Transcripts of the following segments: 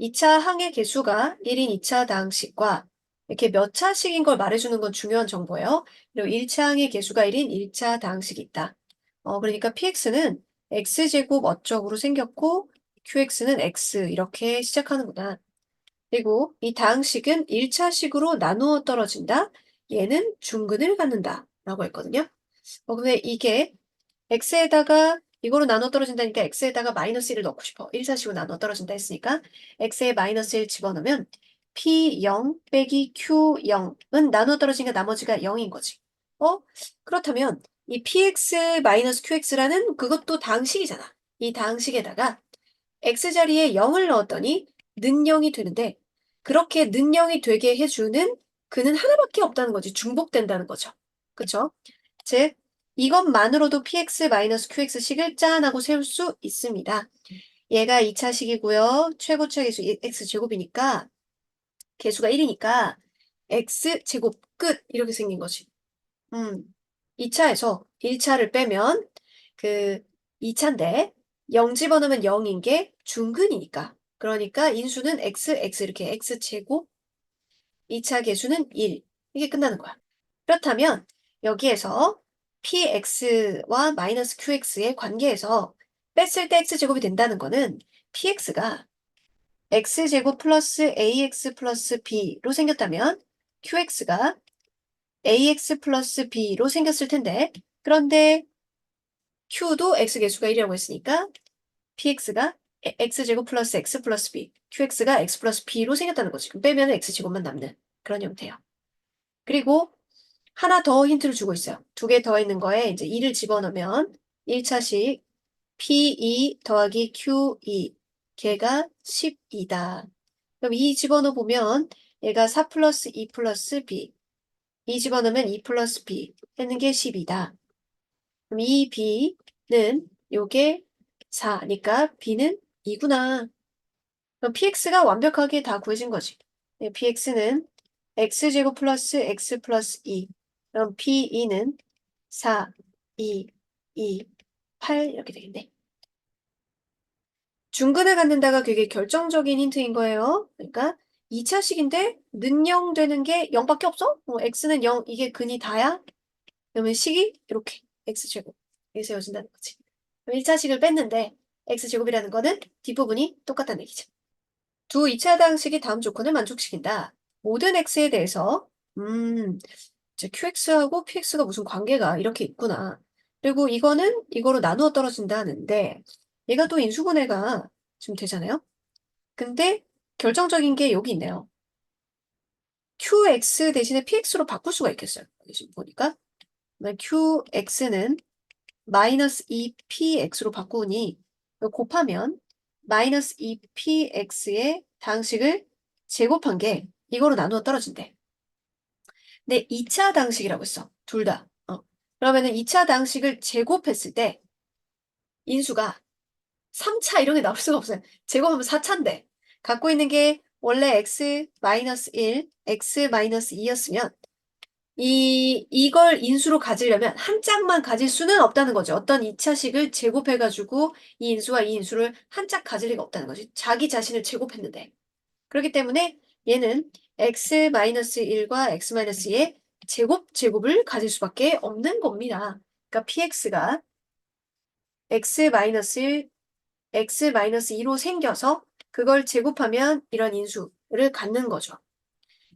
2차 항의 개수가 1인 2차 다항식과 이렇게 몇 차식인 걸 말해주는 건 중요한 정보예요. 그리고 1차 항의 개수가 1인 1차 다항식이 있다. 그러니까 px는 x제곱 어적으로 생겼고 qx는 x 이렇게 시작하는구나. 그리고 이 다항식은 1차식으로 나누어 떨어진다. 얘는 중근을 갖는다. 라고 했거든요. 근데 이게 x에다가 이거로 나눠 떨어진다니까 x에다가 마이너스 1을 넣고 싶어. 1사식으로 나눠 떨어진다 했으니까 x에 마이너스 1 집어넣으면 p0 빼기 q0은 나눠 떨어지니까 나머지가 0인 거지. 그렇다면 이 px 마이너스 qx라는 그것도 다항식이잖아. 이 다항식에다가 x자리에 0을 넣었더니 는0이 되는데 그렇게 는0이 되게 해주는 그는 하나밖에 없다는 거지. 중복된다는 거죠. 그쵸? 즉 이것만으로도 px-qx식을 짠하고 세울 수 있습니다. 얘가 2차식이고요. 최고차 계수 x제곱이니까 개수가 1이니까 x제곱 끝 이렇게 생긴 거지. 2차에서 1차를 빼면 그 2차인데 0 집어넣으면 0인 게 중근이니까. 그러니까 인수는 x 이렇게 x제곱 2차 개수는 1. 이게 끝나는 거야. 그렇다면 여기에서 px와 마이너스 qx의 관계에서 뺐을 때 x제곱이 된다는 거는 px가 x제곱 플러스 ax 플러스 b로 생겼다면 qx가 ax 플러스 b로 생겼을 텐데 그런데 q도 x개수가 1이라고 했으니까 px가 x제곱 플러스 x 플러스 b, qx가 x 플러스 b로 생겼다는 거지. 그럼 빼면 x제곱만 남는 그런 형태예요. 그리고 하나 더 힌트를 주고 있어요. 두 개 더 있는 거에 이제 2를 집어넣으면 1차식 P2 더하기 Q2 걔가 12다. 그럼 2 집어넣어 보면 얘가 4 플러스 2 플러스 B 2 집어넣으면 2 플러스 B 했는 게 10이다. 그럼 이 B는 요게 4니까 B는 2구나. 그럼 PX가 완벽하게 다 구해진 거지. PX는 X제곱 플러스 X 플러스 2. 그럼 P2는 4, 2, 2, 8 이렇게 되겠네. 중근을 갖는다가 되게 결정적인 힌트인 거예요. 그러니까 2차식인데 는0 되는 게 0밖에 없어? X는 0, 이게 근이 다야? 그러면 식이 이렇게 X제곱 이렇게 세워진다는 거지. 그럼 1차식을 뺐는데 X제곱이라는 거는 뒷부분이 똑같다는 얘기죠. 두 2차 다항식이 다음 조건을 만족시킨다. 모든 x에 대해서 이제 qx하고 px가 무슨 관계가 이렇게 있구나. 그리고 이거는 이거로 나누어 떨어진다는데 얘가 또 인수분해가 좀 되잖아요. 근데 결정적인 게 여기 있네요. qx 대신에 px로 바꿀 수가 있겠어요. 여기 지금 보니까 qx는 마이너스 2px로 바꾸니 곱하면 마이너스 2px의 다항식을 제곱한 게 이거로 나누어 떨어진대. 근데 2차 다항식이라고 했어. 둘 다. 그러면은 2차 다항식을 제곱했을 때 인수가 3차 이런 게 나올 수가 없어요. 제곱하면 4차인데 갖고 있는 게 원래 x 마이너스 1, x 마이너스 2였으면 이걸 인수로 가지려면 한 짝만 가질 수는 없다는 거죠. 어떤 2차식을 제곱해가지고 이 인수와 이 인수를 한 짝 가질 리가 없다는 거지. 자기 자신을 제곱했는데. 그렇기 때문에 얘는 x-1과 x-2의 제곱을 가질 수밖에 없는 겁니다. 그러니까 px가 x-1, x-2로 생겨서 그걸 제곱하면 이런 인수를 갖는 거죠.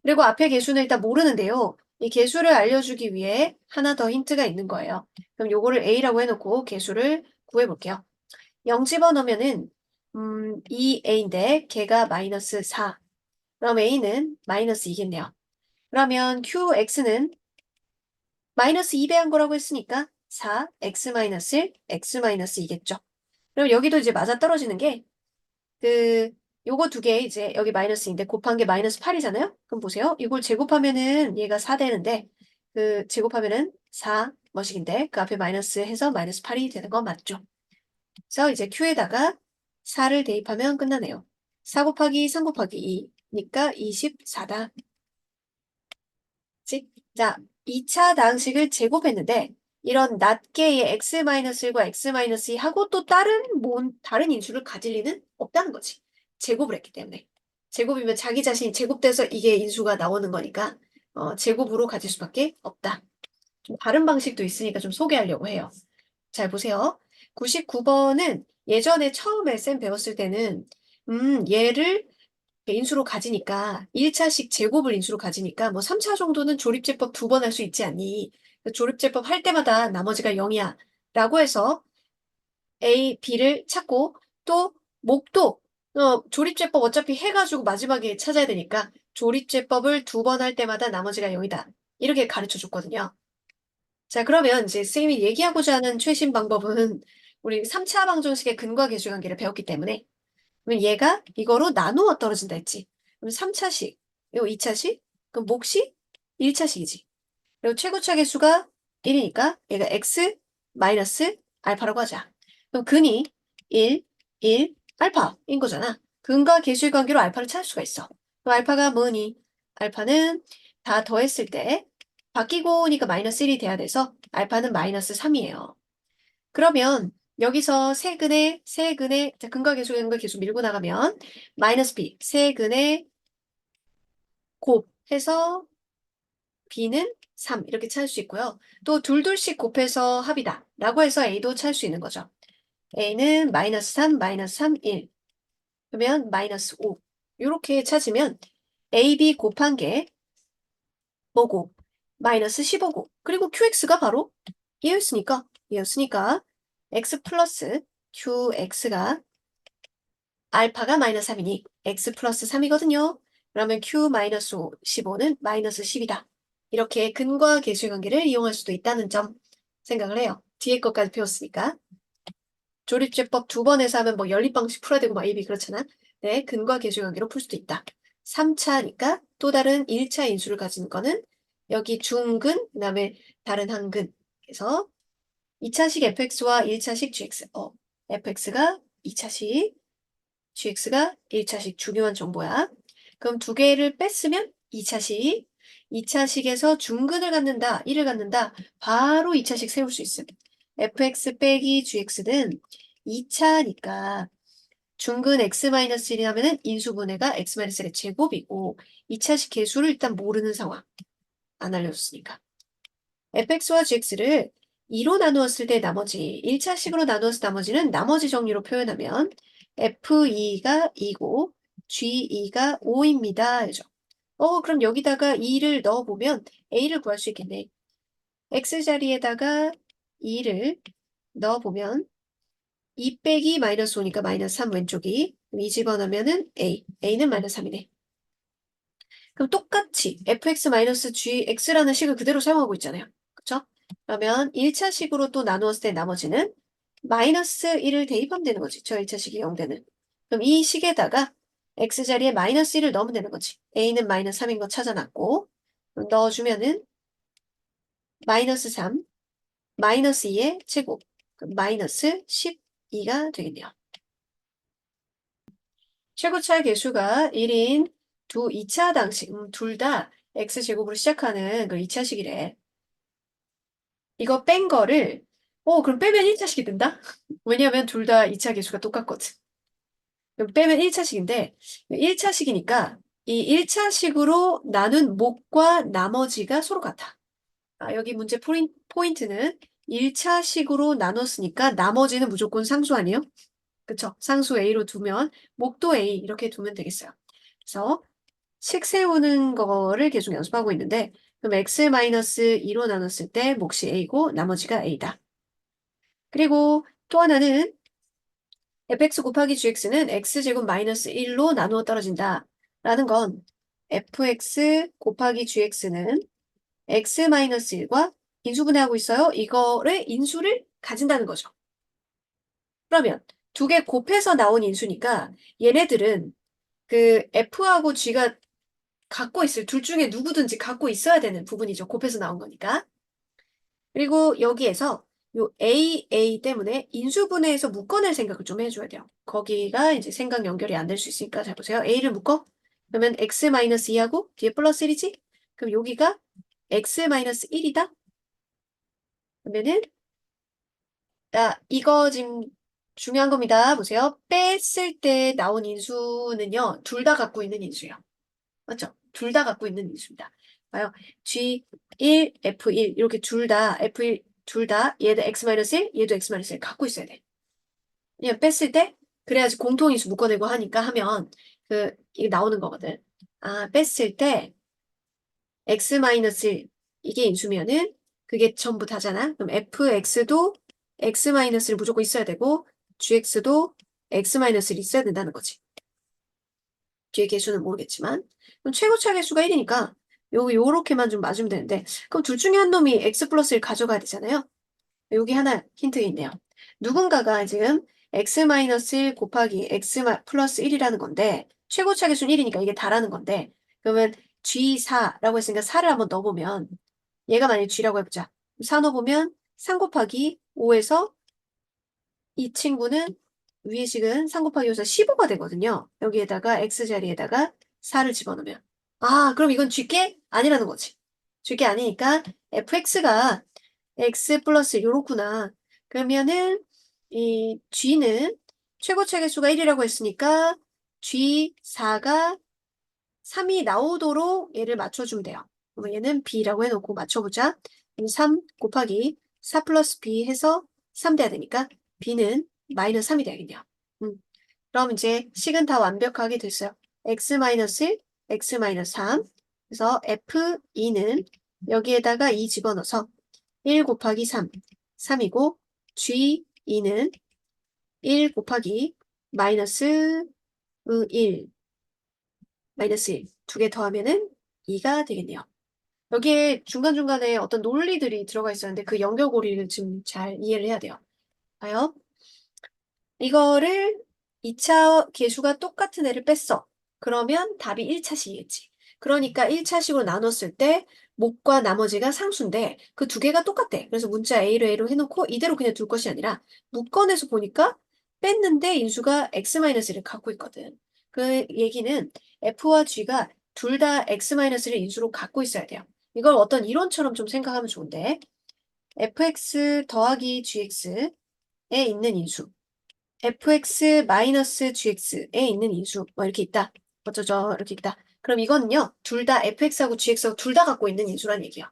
그리고 앞에 개수는 일단 모르는데요. 이 개수를 알려주기 위해 하나 더 힌트가 있는 거예요. 그럼 요거를 a라고 해놓고 개수를 구해볼게요. 0 집어넣으면은 2a인데 걔가 마이너스 4. 그럼 a는 마이너스 2겠네요. 그러면 qx는 마이너스 2배한 거라고 했으니까 4, x 마이너스 1, x 마이너스 2겠죠. 그럼 여기도 이제 맞아 떨어지는 게 요거 두 개 이제 여기 마이너스인데 곱한 게 마이너스 8이잖아요? 그럼 보세요. 이걸 제곱하면은 얘가 4 되는데 제곱하면은 4 뭐식인데 그 앞에 마이너스 해서 마이너스 8이 되는 거 맞죠? 그래서 이제 q에다가 4를 대입하면 끝나네요. 4 곱하기 3 곱하기 2니까 24다. 자, 2차 다항식을 제곱했는데 이런 낱개의 x-1과 x-2하고 또 다른 인수를 가질 리는 없다는 거지. 제곱을 했기 때문에. 제곱이면 자기 자신이 제곱돼서 이게 인수가 나오는 거니까 제곱으로 가질 수밖에 없다. 좀 다른 방식도 있으니까 좀 소개하려고 해요. 잘 보세요. 99번은 예전에 처음에 쌤 배웠을 때는 얘를 인수로 가지니까 1차식 제곱을 인수로 가지니까 뭐 3차 정도는 조립제법 2번 할 수 있지 않니? 조립제법 할 때마다 나머지가 0이야 라고 해서 A, B를 찾고 또 목도 조립제법 어차피 해가지고 마지막에 찾아야 되니까 조립제법을 2번 할 때마다 나머지가 0이다. 이렇게 가르쳐 줬거든요. 자, 그러면 이제 선생님이 얘기하고자 하는 최신 방법은 우리 3차 방정식의 근과 계수관계를 배웠기 때문에 그럼 얘가 이거로 나누어 떨어진다 했지. 그럼 3차식, 이거 2차식, 그럼 몫이 1차식이지. 그리고 최고차 계수가 1이니까 얘가 x 마이너스 알파라고 하자. 그럼 근이 1, 1, 알파인 거잖아. 근과 계수의 관계로 알파를 찾을 수가 있어. 그럼 알파가 뭐니? 알파는 다 더했을 때 바뀌고니까 마이너스 1이 돼야 돼서 알파는 마이너스 3이에요. 그러면 여기서 세근의 자, 근과 계수 근과 계수 밀고 나가면 마이너스 b 세근의 곱해서 b는 3 이렇게 찾을 수 있고요. 또 둘둘씩 곱해서 합이다 라고 해서 a도 찾을 수 있는 거죠. a는 마이너스 3, 마이너스 3, 1 그러면 마이너스 5 이렇게 찾으면 ab 곱한 게 뭐고? 마이너스 15고 그리고 qx가 바로 얘였으니까 x 플러스 qx가 알파가 마이너스 3이니 x 플러스 3이거든요. 그러면 q 마이너스 15는 마이너스 10이다. 이렇게 근과 계수의 관계를 이용할 수도 있다는 점 생각을 해요. 뒤에 것까지 배웠으니까. 조립제법 2번 해서 하면 뭐 연립방식 풀어야 되고 막 AB 그렇잖아. 네, 근과 계수의 관계로 풀 수도 있다. 3차니까 또 다른 1차 인수를 가진 거는 여기 중근, 그 다음에 다른 한근. 그래서 2차식 fx와 1차식 gx. fx가 2차식, gx가 1차식 중요한 정보야. 그럼 두 개를 뺐으면 2차식. 2차식에서 중근을 갖는다, 1을 갖는다. 바로 2차식 세울 수 있음. fx 빼기 gx는 2차니까 중근 x-1이 하면은 인수분해가 x-1의 제곱이고 2차식 계수를 일단 모르는 상황. 안 알려줬으니까. fx와 gx를 2로 나누었을 때 나머지, 1차식으로 나누었을 때 나머지는 나머지 정리로 표현하면 f2가 2고 g2가 5입니다. 그럼 여기다가 2를 넣어보면 a를 구할 수 있겠네. x 자리에다가 2를 넣어보면 2 빼기 마이너스 5니까 마이너스 3 왼쪽이 2 집어넣으면은 a는 마이너스 3이네. 그럼 똑같이 fx-gx라는 식을 그대로 사용하고 있잖아요. 그쵸? 그러면 1차식으로 또 나누었을 때 나머지는 마이너스 1을 대입하면 되는 거지. 저 1차식이 0되는. 그럼 이 식에다가 x자리에 마이너스 1을 넣으면 되는 거지. a는 마이너스 3인 거 찾아놨고 넣어주면은 마이너스 3, 마이너스 2의 제곱, 그럼 마이너스 12가 되겠네요. 최고차의 개수가 1인 2차 당식, 둘 다 x제곱으로 시작하는 그 2차식이래. 이거 뺀 거를, 그럼 빼면 1차식이 된다? 왜냐면 둘 다 2차 개수가 똑같거든. 그럼 빼면 1차식인데, 1차식이니까 이 1차식으로 나눈 목과 나머지가 서로 같아. 여기 문제 포인트는 1차식으로 나눴으니까 나머지는 무조건 상수 아니에요? 그쵸? 상수 A로 두면 목도 A 이렇게 두면 되겠어요. 그래서 식 세우는 거를 계속 연습하고 있는데 그럼 x-2로 나눴을 때 몫이 a고 나머지가 a다. 그리고 또 하나는 fx 곱하기 gx는 x제곱 마이너스 1로 나누어 떨어진다. 라는 건 fx 곱하기 gx는 x-1과 인수분해하고 있어요. 이거를 인수를 가진다는 거죠. 그러면 두 개 곱해서 나온 인수니까 얘네들은 그 f하고 g가 갖고 있을 둘 중에 누구든지 갖고 있어야 되는 부분이죠. 곱해서 나온 거니까. 그리고 여기에서 요 A 때문에 인수분해해서 묶어낼 생각을 좀 해줘야 돼요. 거기가 이제 생각 연결이 안 될 수 있으니까 잘 보세요. A를 묶어? 그러면 x-2하고 뒤에 플러스 1이지? 그럼 여기가 x-1이다? 그러면은 이거 지금 중요한 겁니다. 보세요. 뺐을 때 나온 인수는요, 둘 다 갖고 있는 인수예요. 맞죠? 둘 다 갖고 있는 인수입니다. 봐요. G1, F1 이렇게 둘 다 F1 둘 다 얘도 X-1, 얘도 X-1 갖고 있어야 돼. 그냥 뺐을 때 그래야지 공통인수 묶어내고 하니까 하면 이게 나오는 거거든. 아, 뺐을 때 X-1 이게 인수면은 그게 전부 다잖아. 그럼 fx도 X-를 무조건 있어야 되고 gx도 X-를 있어야 된다는 거지. 뒤에 개수는 모르겠지만. 그럼 최고차 개수가 1이니까 요렇게만 좀 맞으면 되는데 그럼 둘 중에 한 놈이 x 플러스 1 가져가야 되잖아요. 여기 하나 힌트가 있네요. 누군가가 지금 x-1 곱하기 x 플러스 1이라는 건데 최고차 개수는 1이니까 이게 다라는 건데 그러면 G4라고 했으니까 4를 한번 넣어보면 얘가 만약에 G라고 해보자. 4 넣어보면 3 곱하기 5에서 이 친구는 위에 식은 3 곱하기 5에서 15가 되거든요. 여기에다가 X자리에다가 4를 집어넣으면. 아, 그럼 이건 G게 아니라는 거지. G게 아니니까 fx가 x 플러스 요렇구나. 그러면은 이 G는 최고차 개수가 1이라고 했으니까 G4가 3이 나오도록 얘를 맞춰주면 돼요. 그러면 얘는 B라고 해놓고 맞춰보자. 3 곱하기 4 플러스 B 해서 3 돼야 되니까 B는 마이너스 3이 돼야겠네요. 그럼 이제 식은 다 완벽하게 됐어요. x 마이너스 1, x 마이너스 3. 그래서 F2는 여기에다가 2 집어넣어서 1 곱하기 3, 3이고 G2는 1 곱하기 마이너스 1, 마이너스 1. 두 개 더하면은 2가 되겠네요. 여기에 중간중간에 어떤 논리들이 들어가 있었는데 그 연결고리를 지금 잘 이해를 해야 돼요. 봐요. 이거를 2차 계수가 똑같은 애를 뺐어. 그러면 답이 1차식이겠지. 그러니까 1차식으로 나눴을 때 목과 나머지가 상수인데 그 두 개가 똑같대. 그래서 문자 A로 A로 해놓고 이대로 그냥 둘 것이 아니라 묶어내서 보니까 뺐는데 인수가 X-를 갖고 있거든. 그 얘기는 F와 G가 둘 다 X-를 인수로 갖고 있어야 돼요. 이걸 어떤 이론처럼 좀 생각하면 좋은데 fx 더하기 gx에 있는 인수 fx-gx에 있는 인수 뭐 이렇게 있다. 어쩌죠 이렇게 있다. 그럼 이거는요. 둘 다 fx하고 gx하고 둘 다 갖고 있는 인수란 얘기야.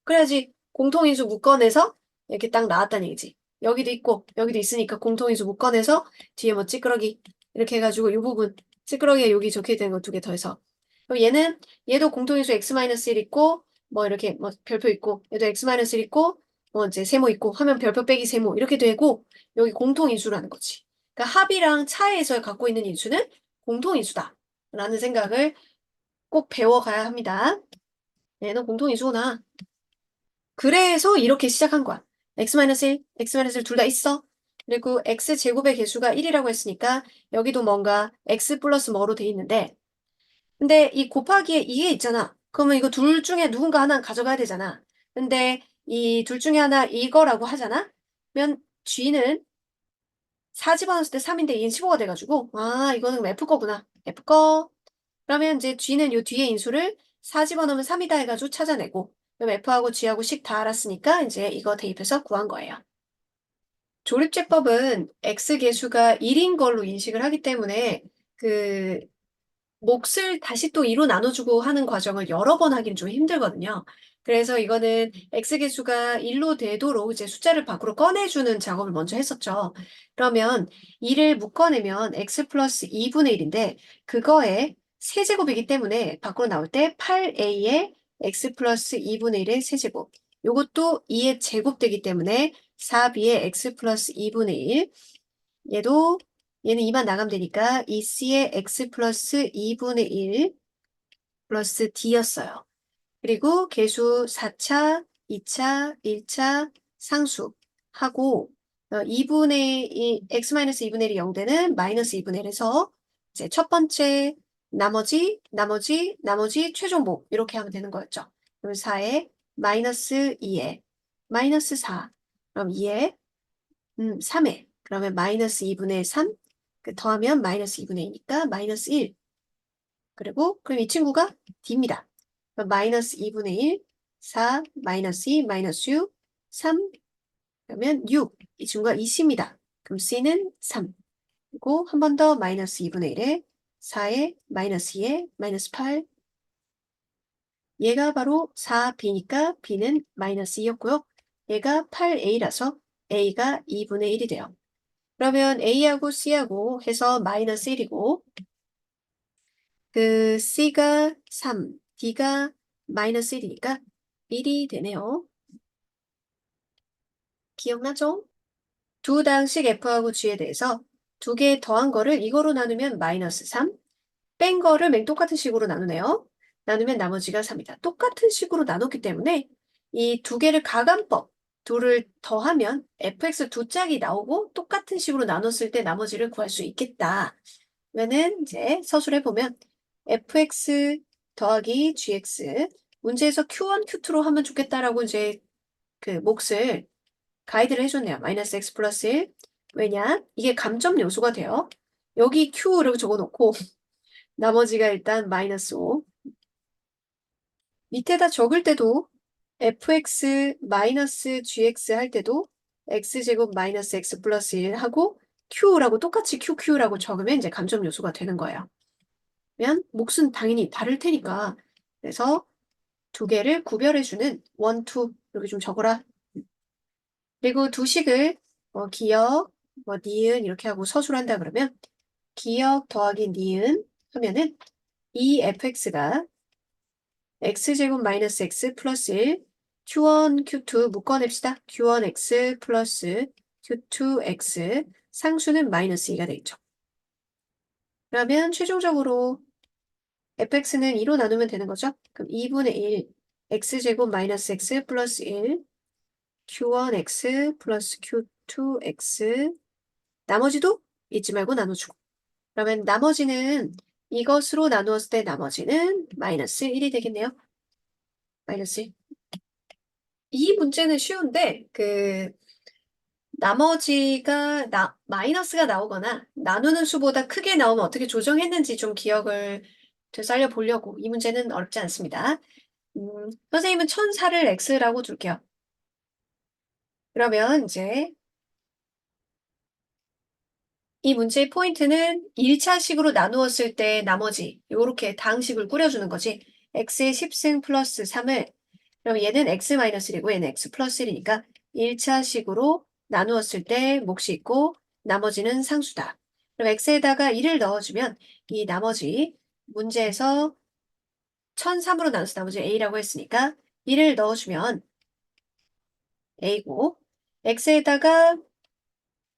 그래야지 공통인수 묶어내서 이렇게 딱 나왔다는 얘기지. 여기도 있고 여기도 있으니까 공통인수 묶어내서 뒤에 뭐 찌끄러기 이렇게 해가지고 이 부분 찌끄러기에 여기 적혀있는 거 두 개 더해서 그럼 얘도 공통인수 x-1 있고 뭐 이렇게 뭐 별표 있고 얘도 x-1 있고 뭐 이제 세모 있고 하면 별표 빼기 세모 이렇게 되고 여기 공통인수라는 거지. 그러니까 합이랑 차에서 갖고 있는 인수는 공통인수다. 라는 생각을 꼭 배워가야 합니다. 얘는 공통인수구나. 그래서 이렇게 시작한 거야. x-1, x-1 둘 다 있어. 그리고 x제곱의 개수가 1이라고 했으니까 여기도 뭔가 x 플러스 뭐로 돼 있는데 근데 이 곱하기에 이게 있잖아. 그러면 이거 둘 중에 누군가 하나 가져가야 되잖아. 근데 이 둘 중에 하나 이거라고 하잖아. 그러면 g는 4 집어넣었을 때 3인데 2는 15가 돼가지고 아 이거는 F 거구나. F 거. 그러면 이제 G는 요 뒤에 인수를 4 집어넣으면 3이다 해가지고 찾아내고 그럼 F하고 G하고 식 다 알았으니까 이제 이거 대입해서 구한 거예요. 조립제법은 X 개수가 1인 걸로 인식을 하기 때문에 그 몫을 다시 또 2로 나눠주고 하는 과정을 여러 번 하기는 좀 힘들거든요. 그래서 이거는 x개수가 1로 되도록 이제 숫자를 밖으로 꺼내주는 작업을 먼저 했었죠. 그러면 2를 묶어내면 x 플러스 2분의 1인데 그거의 세제곱이기 때문에 밖으로 나올 때 8a의 x 플러스 2분의 1의 세제곱 요것도 2의 제곱되기 때문에 4b의 x 플러스 2분의 1 얘는 2만 나가면 되니까 2c의 x 플러스 2분의 1 플러스 d였어요. 그리고 계수 4차, 2차, 1차 상수 하고 2분의 1, x-2분의 1이 0되는 마이너스 2분의 1에서 이제 첫 번째 나머지 최종목 이렇게 하면 되는 거였죠. 그럼 4에 마이너스 2에 마이너스 4 그럼 2에 3에 그러면 마이너스 2분의 3 더하면 마이너스 2분의 2니까 마이너스 1 그리고 그럼 이 친구가 D입니다. 그럼 마이너스 2분의 1 4 마이너스 2 마이너스 6 3 그러면 6 이 친구가 20입니다. 그럼 C는 3. 그리고 한 번 더 마이너스 2분의 1에 4에 마이너스 2에 마이너스 8. 얘가 바로 4B니까 B는 마이너스 2였고요. 얘가 8A라서 A가 2분의 1이 돼요. 그러면 A하고 C하고 해서 마이너스 1이고 그 C가 3, D가 마이너스 1이니까 1이 되네요. 기억나죠? 두 당식 F하고 G에 대해서 두 개 더한 거를 이거로 나누면 마이너스 3, 뺀 거를 맨 똑같은 식으로 나누네요. 나누면 나머지가 3이다. 똑같은 식으로 나눴기 때문에 이 두 개를 가간법, 둘을 더하면 fx 두 짝이 나오고 똑같은 식으로 나눴을 때 나머지를 구할 수 있겠다. 그러면은 이제 서술해 보면 fx 더하기 gx 문제에서 q1, q2로 하면 좋겠다라고 이제 그 몫을 가이드를 해줬네요. 마이너스 x 플러스 1. 왜냐? 이게 감점 요소가 돼요. 여기 q라고 적어놓고 나머지가 일단 마이너스 5. 밑에다 적을 때도 fx 마이너스 gx 할 때도 x제곱 마이너스 x 플러스 1 하고 q라고 똑같이 qq라고 적으면 이제 감점 요소가 되는 거예요. 그러면 몫은 당연히 다를 테니까 그래서 두 개를 구별해주는 1, 2 이렇게 좀 적어라. 그리고 두 식을 기역, 니은 이렇게 하고 서술한다 그러면 기역 더하기 니은 하면은 이 fx가 x제곱 마이너스 x 플러스 1 q1, q2 묶어냅시다. q1x 플러스 q2x 상수는 마이너스 2가 되겠죠. 그러면 최종적으로 fx는 2로 나누면 되는 거죠. 그럼 2분의 1 x제곱 마이너스 x 플러스 1 q1x 플러스 q2x 나머지도 잊지 말고 나눠주고 그러면 나머지는 이것으로 나누었을 때 나머지는 마이너스 1이 되겠네요. 마이너스 1. 이 문제는 쉬운데 나머지가 마이너스가 나오거나 나누는 수보다 크게 나오면 어떻게 조정했는지 좀 기억을 되살려 보려고 이 문제는 어렵지 않습니다. 선생님은 1004를 x라고 둘게요. 그러면 이제 이 문제의 포인트는 1차식으로 나누었을 때 나머지 이렇게 다항식을 꾸려주는 거지. x의 10승 플러스 3을 그럼 얘는 x-1이고 얘는 x 플러스 1이니까 1차식으로 나누었을 때 몫이 있고 나머지는 상수다. 그럼 x에다가 1을 넣어주면 이 나머지 문제에서 1003으로 나눠서 나머지 a라고 했으니까 1을 넣어주면 a고 x에다가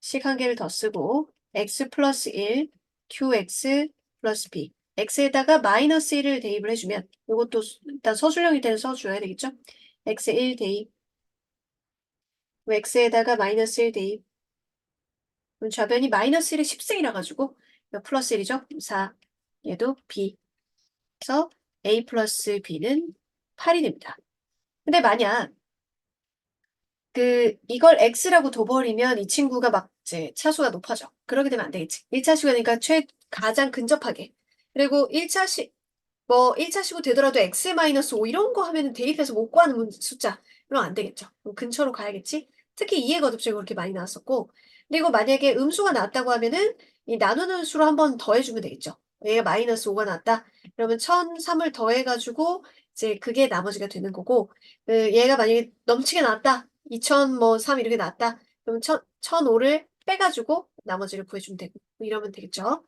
식 한 개를 더 쓰고 x 플러스 1, qx 플러스 b x에다가 마이너스 1을 대입을 해주면 이것도 일단 서술형일 때는 써줘야 되겠죠? x 1 대입 x에다가 마이너스 1 대입 그럼 좌변이 마이너스 1의 10승이라 가지고 플러스 1이죠? 4 얘도 b 그래서 a 플러스 b는 8이 됩니다. 근데 만약 이걸 x라고 둬버리면 이 친구가 막 이제 차수가 높아져. 그러게 되면 안 되겠지. 1차식이 되니까 가장 근접하게. 그리고 1차식으로 되더라도 x-5 이런 거 하면은 대입해서 못 구하는 숫자. 그럼 안 되겠죠. 그럼 근처로 가야겠지. 특히 2의 거듭식이 그렇게 많이 나왔었고. 그리고 만약에 음수가 나왔다고 하면은 이 나누는 수로 한번 더해주면 되겠죠. 얘가 마이너스 5가 나왔다. 그러면 1003을 더해가지고 이제 그게 나머지가 되는 거고 얘가 만약에 넘치게 나왔다. 2003 이렇게 나왔다. 그럼 1005를 빼가지고 나머지를 구해주면 되고 뭐 이러면 되겠죠.